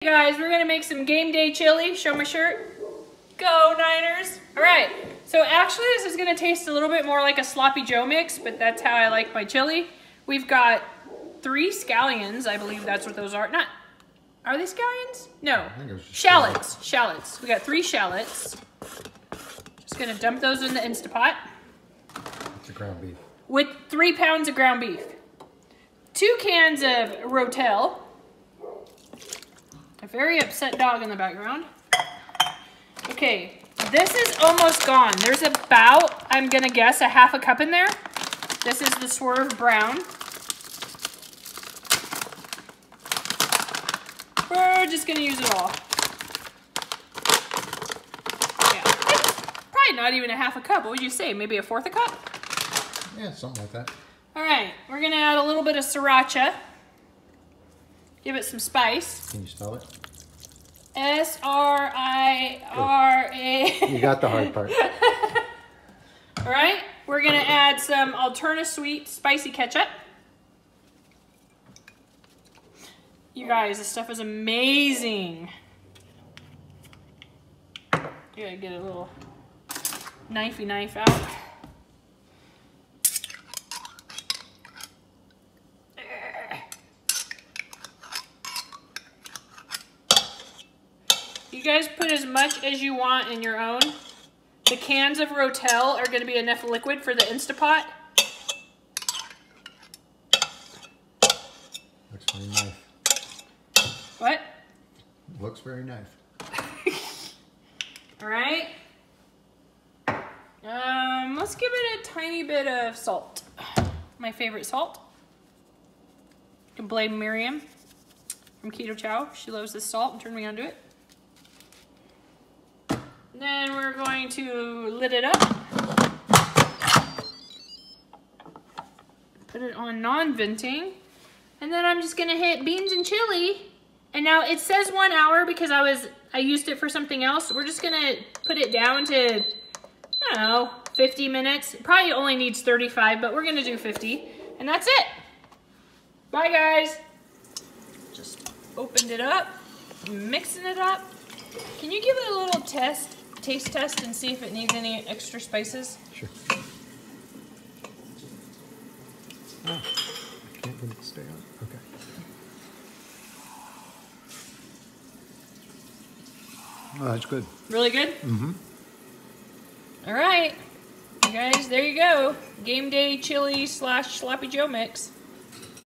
Hey guys, we're gonna make some game day chili. Show my shirt. Go Niners! All right, so actually this is gonna taste a little bit more like a sloppy Joe mix, but that's how I like my chili. We've got 3 scallions, I believe that's what those are. Are they scallions? No, shallots. Shallots. We got 3 shallots. Just gonna dump those in the Instapot. It's a ground beef. With 3 pounds of ground beef. 2 cans of Rotel. A very upset dog in the background. Okay, this is almost gone. There's about, I'm gonna guess, a half a cup in there. This is the Swerve Brown. We're just gonna use it all. Yeah, probably not even a half a cup. What would you say? Maybe a 1/4 a cup? Yeah, something like that. All right, we're gonna add a little bit of sriracha. Give it some spice. Can you spell it? S-R-I-R-A. You got the hard part. All right, we're gonna add some Alterna Sweet spicy ketchup. You guys, this stuff is amazing. You gotta get a little knifey knife out. You guys put as much as you want in your own. The cans of Rotel are going to be enough liquid for the Instapot. Looks very nice. What? Looks very nice. All right. Let's give it a tiny bit of salt. My favorite salt. You can blame Miriam from Keto Chow. She loves this salt and turned me onto it. Then we're going to lid it up. Put it on non-venting. And then I'm just gonna hit beans and chili. And now it says 1 hour because I used it for something else. We're just gonna put it down to, I don't know, 50 minutes. It probably only needs 35, but we're gonna do 50. And that's it. Bye guys. Just opened it up, mixing it up. Can you give it a little taste test and see if it needs any extra spices? Sure. Oh, I can't get it to stay on. Okay. Oh, that's good. Really good? Mm-hmm. All right. You guys, there you go. Game day chili / sloppy Joe mix.